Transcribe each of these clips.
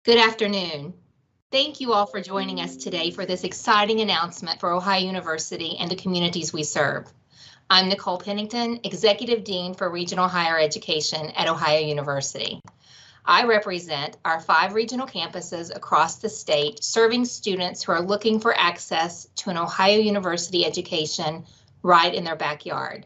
Good afternoon. Thank you all for joining us today for this exciting announcement for Ohio University and the communities we serve. I'm Nicole Pennington, Executive Dean for Regional Higher Education at Ohio University. I represent our 5 regional campuses across the state, serving students who are looking for access to an Ohio University education right in their backyard.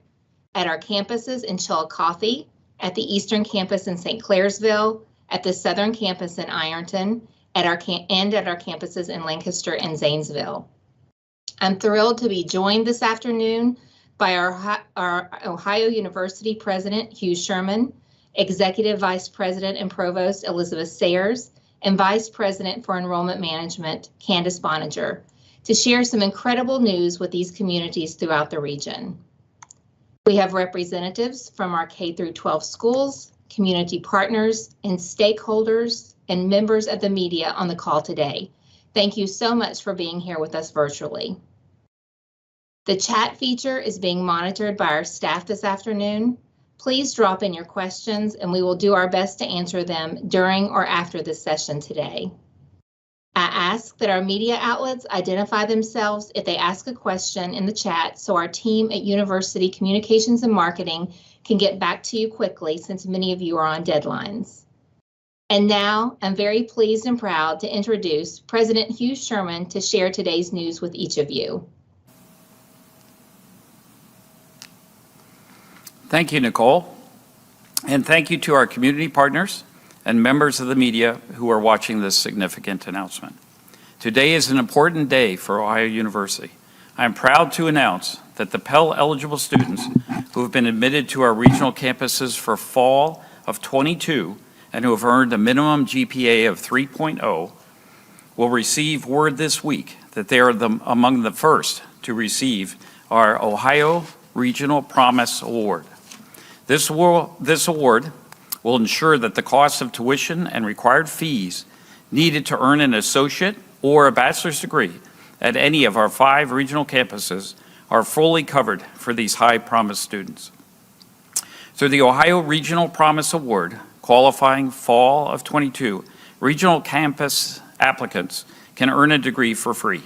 At our campuses in Chillicothe, at the Eastern Campus in St. Clairsville, at the Southern Campus in Ironton, at our campuses in Lancaster and Zanesville. I'm thrilled to be joined this afternoon by our Ohio University President Hugh Sherman, Executive Vice President and Provost Elizabeth Sayers, and Vice President for Enrollment Management Candace Boninger, to share some incredible news with these communities throughout the region. We have representatives from our K-12 schools, community partners, and stakeholders and members of the media on the call today. Thank you so much for being here with us virtually. The chat feature is being monitored by our staff this afternoon. Please drop in your questions and we will do our best to answer them during or after this session today. I ask that our media outlets identify themselves if they ask a question in the chat so our team at University Communications and Marketing can get back to you quickly since many of you are on deadlines. And now I'm very pleased and proud to introduce President Hugh Sherman to share today's news with each of you. Thank you, Nicole, and thank you to our community partners and members of the media who are watching this significant announcement. Today is an important day for Ohio University. I am proud to announce that the Pell-eligible students who have been admitted to our regional campuses for fall of '22 and who have earned a minimum GPA of 3.0 will receive word this week that they are among the first to receive our Ohio Regional Promise Award. This award will ensure that the cost of tuition and required fees needed to earn an associate or a bachelor's degree at any of our 5 regional campuses are fully covered for these high promise students. Through the Ohio Regional Promise Award, qualifying fall of '22, regional campus applicants can earn a degree for free.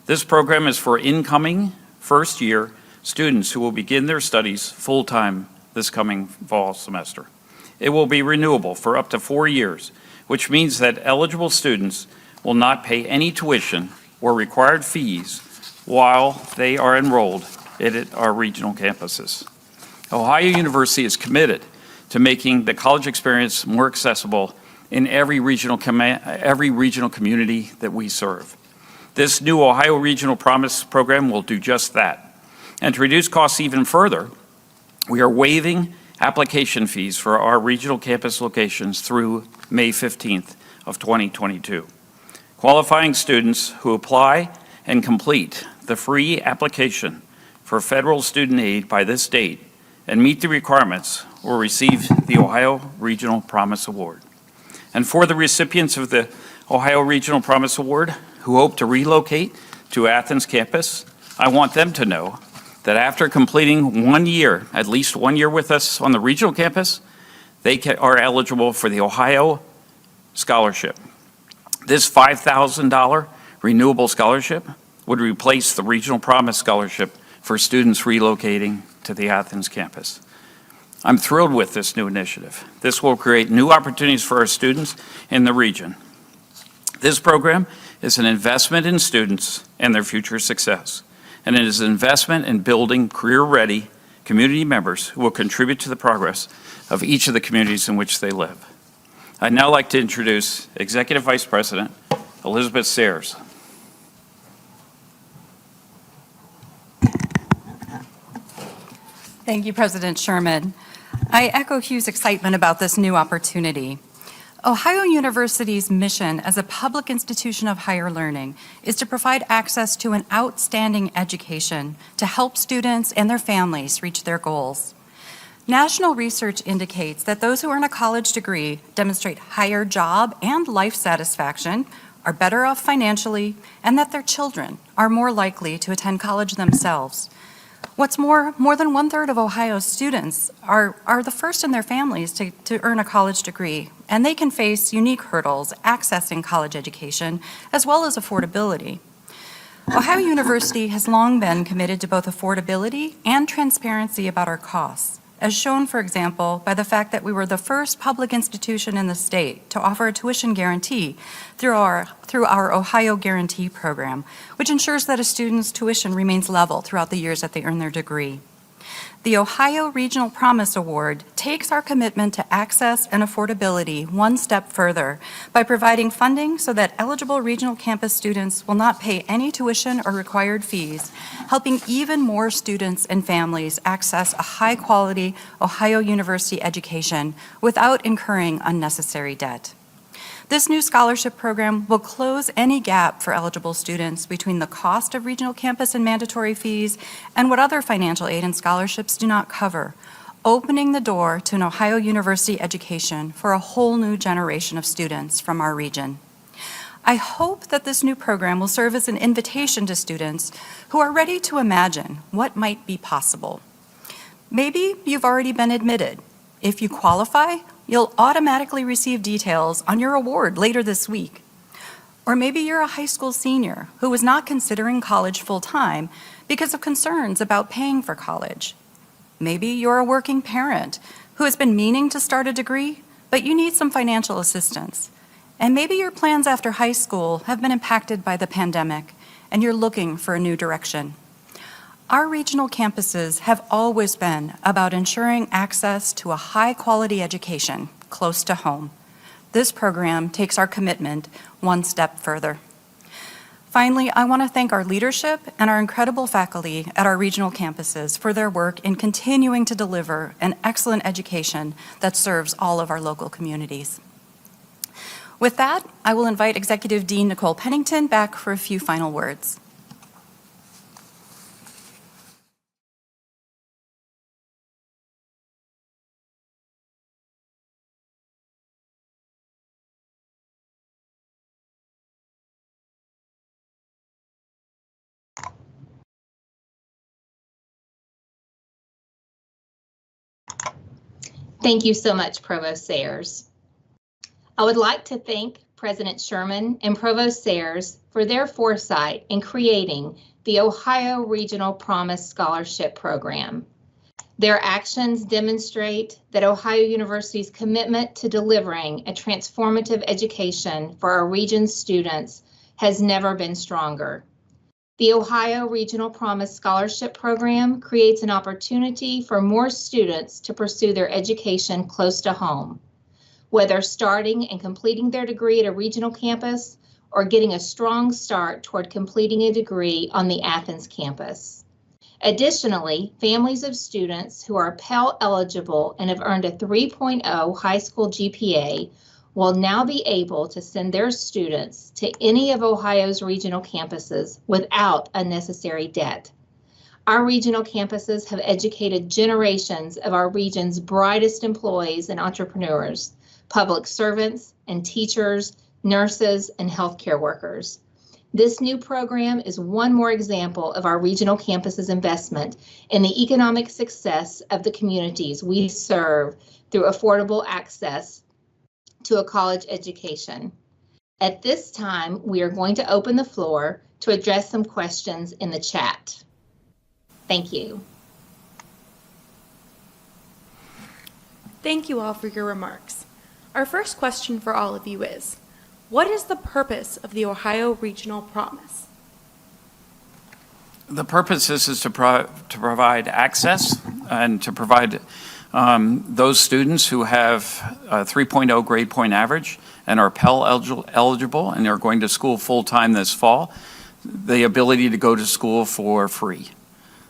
This program is for incoming first-year students who will begin their studies full-time this coming fall semester. It will be renewable for up to 4 years, which means that eligible students will not pay any tuition or required fees while they are enrolled at our regional campuses. Ohio University is committed to making the college experience more accessible in every regional community that we serve. This new Ohio Regional Promise program will do just that. And to reduce costs even further, we are waiving application fees for our regional campus locations through May 15th of 2022. Qualifying students who apply and complete the free application for federal student aid by this date and meet the requirements will receive the Ohio Regional Promise Award. And for the recipients of the Ohio Regional Promise Award who hope to relocate to Athens campus, I want them to know that after completing 1 year, at least 1 year with us on the regional campus, they are eligible for the Ohio Scholarship. This $5,000 renewable scholarship would replace the Regional Promise Scholarship for students relocating to the Athens campus. I'm thrilled with this new initiative. This will create new opportunities for our students in the region. This program is an investment in students and their future success, and it is an investment in building career-ready community members who will contribute to the progress of each of the communities in which they live. I'd now like to introduce Executive Vice President Elizabeth Sayers. Thank you, President Sherman. I echo Hugh's excitement about this new opportunity. Ohio University's mission as a public institution of higher learning is to provide access to an outstanding education to help students and their families reach their goals. National research indicates that those who earn a college degree demonstrate higher job and life satisfaction, are better off financially, and that their children are more likely to attend college themselves. What's more than 1/3 of Ohio's students are the first in their families to earn a college degree, and they can face unique hurdles accessing college education as well as affordability. Ohio University has long been committed to both affordability and transparency about our costs, as shown, for example, by the fact that we were the first public institution in the state to offer a tuition guarantee through our Ohio Guarantee Program, which ensures that a student's tuition remains level throughout the years that they earn their degree. The Ohio Regional Promise Award takes our commitment to access and affordability one step further by providing funding so that eligible regional campus students will not pay any tuition or required fees, helping even more students and families access a high-quality Ohio University education without incurring unnecessary debt. This new scholarship program will close any gap for eligible students between the cost of regional campus and mandatory fees and what other financial aid and scholarships do not cover, opening the door to an Ohio University education for a whole new generation of students from our region. I hope that this new program will serve as an invitation to students who are ready to imagine what might be possible. Maybe you've already been admitted. If you qualify, you'll automatically receive details on your award later this week. Or maybe you're a high school senior who is not considering college full-time because of concerns about paying for college. Maybe you're a working parent who has been meaning to start a degree, but you need some financial assistance. And maybe your plans after high school have been impacted by the pandemic and you're looking for a new direction. Our regional campuses have always been about ensuring access to a high-quality education close to home. This program takes our commitment one step further. Finally, I want to thank our leadership and our incredible faculty at our regional campuses for their work in continuing to deliver an excellent education that serves all of our local communities. With that, I will invite Executive Dean Nicole Pennington back for a few final words. Thank you so much, Provost Sayers. I would like to thank President Sherman and Provost Sayers for their foresight in creating the Ohio Regional Promise Scholarship Program. Their actions demonstrate that Ohio University's commitment to delivering a transformative education for our region's students has never been stronger. The Ohio Regional Promise Scholarship Program creates an opportunity for more students to pursue their education close to home, whether starting and completing their degree at a regional campus or getting a strong start toward completing a degree on the Athens campus. Additionally, families of students who are Pell eligible and have earned a 3.0 high school GPA will now be able to send their students to any of Ohio's regional campuses without unnecessary debt. Our regional campuses have educated generations of our region's brightest employees and entrepreneurs, public servants and teachers, nurses, and healthcare workers. This new program is one more example of our regional campus's investment in the economic success of the communities we serve through affordable access to a college education. At this time, we are going to open the floor to address some questions in the chat. Thank you. Thank you all for your remarks. Our first question for all of you is, what is the purpose of the Ohio Regional Promise? The purpose is to provide access and to provide those students who have a 3.0 grade point average and are Pell eligible and are going to school full-time this fall, the ability to go to school for free.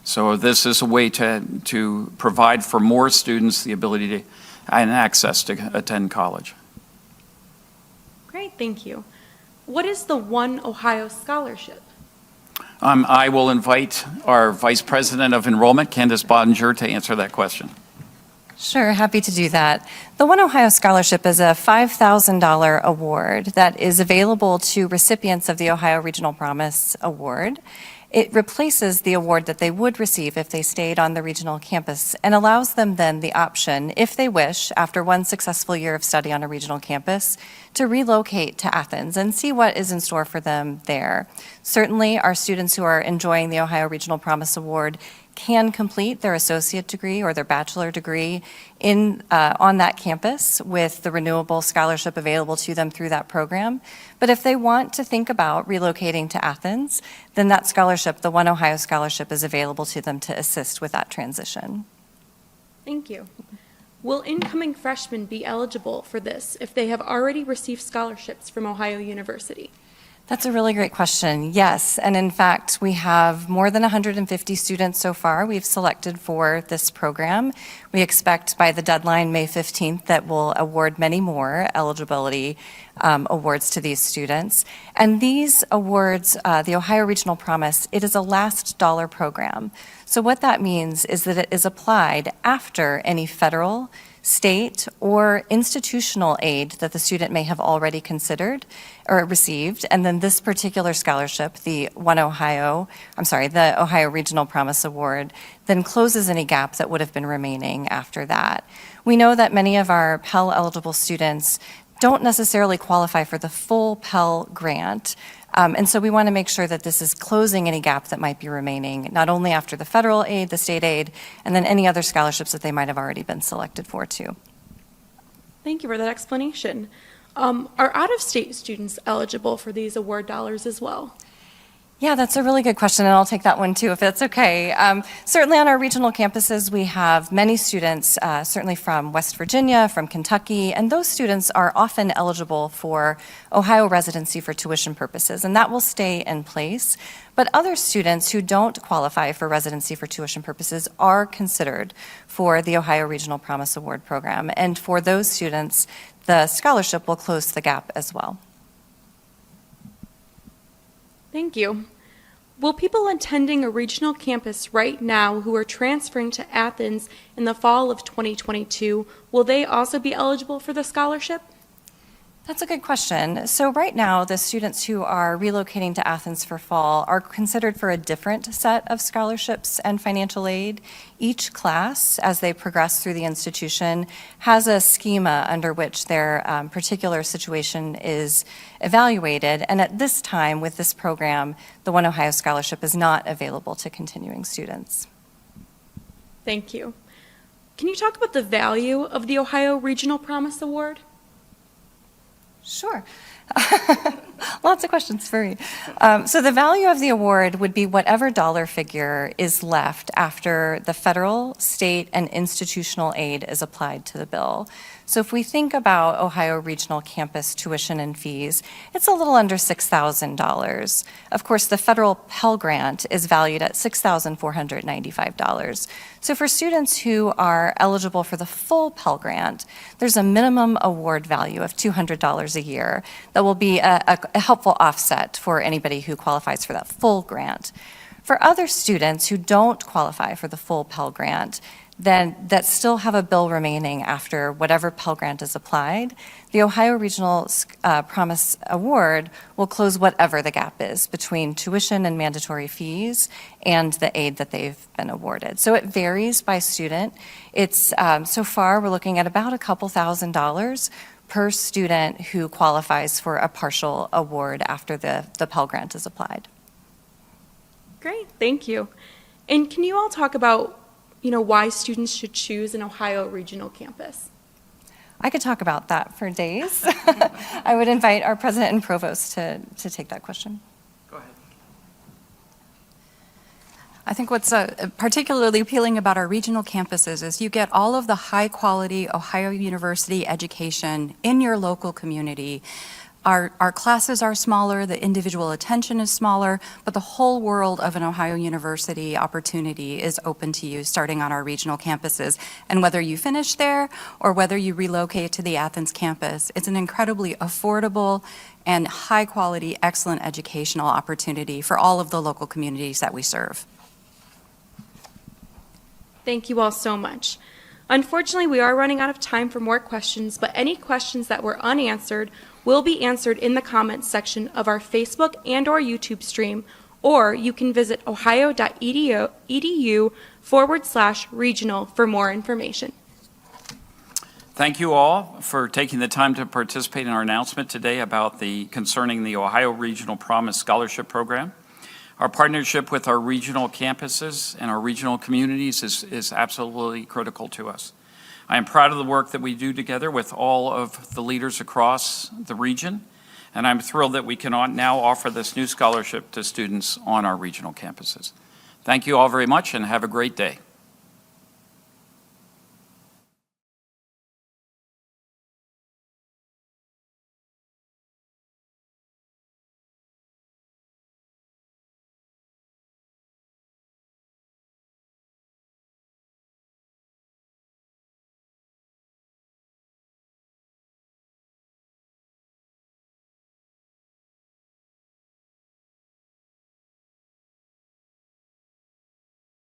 So this is a way to provide for more students the ability to and access to attend college. Great, thank you. What is the One Ohio Scholarship? I will invite our Vice President of Enrollment, Candace Bodinger, to answer that question. Sure, happy to do that. The One Ohio Scholarship is a $5,000 award that is available to recipients of the Ohio Regional Promise Award. It replaces the award that they would receive if they stayed on the regional campus and allows them then the option, if they wish, after one successful year of study on a regional campus, to relocate to Athens and see what is in store for them there. Certainly, our students who are enjoying the Ohio Regional Promise Award can complete their associate degree or their bachelor degree on that campus with the renewable scholarship available to them through that program. But if they want to think about relocating to Athens, then that scholarship, the One Ohio Scholarship, is available to them to assist with that transition. Thank you. Will incoming freshmen be eligible for this if they have already received scholarships from Ohio University? That's a really great question. Yes, and in fact, we have more than 150 students so far we've selected for this program. We expect by the deadline, May 15th, that we'll award many more eligibility awards to these students. And these awards, the Ohio Regional Promise, it is a last dollar program. So what that means is that it is applied after any federal, state, or institutional aid that the student may have already considered or received. And then this particular scholarship, the Ohio Regional Promise Award, then closes any gap that would have been remaining after that. We know that many of our Pell eligible students don't necessarily qualify for the full Pell grant. And so we want to make sure that this is closing any gap that might be remaining, not only after the federal aid, the state aid, and then any other scholarships that they might have already been selected for too. Thank you for that explanation. Are out-of-state students eligible for these award dollars as well? Yeah, that's a really good question, and I'll take that one too, if that's okay. Certainly on our regional campuses, we have many students, certainly from West Virginia, from Kentucky, and those students are often eligible for Ohio residency for tuition purposes, and that will stay in place. But other students who don't qualify for residency for tuition purposes are considered for the Ohio Regional Promise Award program, and for those students, the scholarship will close the gap as well. Thank you. Will people attending a regional campus right now who are transferring to Athens in the fall of 2022, will they also be eligible for the scholarship? That's a good question. So right now, the students who are relocating to Athens for fall are considered for a different set of scholarships and financial aid. Each class, as they progress through the institution, has a schema under which their particular situation is evaluated. And at this time, with this program, the One Ohio Scholarship is not available to continuing students. Thank you. Can you talk about the value of the Ohio Regional Promise Award? Sure. Lots of questions for you. So the value of the award would be whatever dollar figure is left after the federal, state, and institutional aid is applied to the bill. So if we think about Ohio Regional Campus tuition and fees, it's a little under $6,000. Of course, the federal Pell Grant is valued at $6,495. So for students who are eligible for the full Pell Grant, there's a minimum award value of $200 a year that will be a helpful offset for anybody who qualifies for that full grant. For other students who don't qualify for the full Pell Grant, then that still have a bill remaining after whatever Pell Grant is applied, the Ohio Regional Promise Award will close whatever the gap is between tuition and mandatory fees and the aid that they've been awarded. So it varies by student. It's so far we're looking at about a couple $1,000s per student who qualifies for a partial award after the Pell Grant is applied. Great, thank you. And can you all talk about why students should choose an Ohio regional campus? I could talk about that for days. I would invite our president and provost to take that question. Go ahead. I think what's particularly appealing about our regional campuses is you get all of the high-quality Ohio University education in your local community. Our classes are smaller, the individual attention is smaller, but the whole world of an Ohio University opportunity is open to you starting on our regional campuses. And whether you finish there or whether you relocate to the Athens campus, it's an incredibly affordable and high-quality, excellent educational opportunity for all of the local communities that we serve. Thank you all so much. Unfortunately, we are running out of time for more questions, but any questions that were unanswered will be answered in the comments section of our Facebook and/or YouTube stream, or you can visit ohio.edu/regional for more information. Thank you all for taking the time to participate in our announcement today about concerning the Ohio Regional Promise Scholarship Program. Our partnership with our regional campuses and our regional communities is absolutely critical to us. I am proud of the work that we do together with all of the leaders across the region, and I'm thrilled that we can now offer this new scholarship to students on our regional campuses. Thank you all very much and have a great day.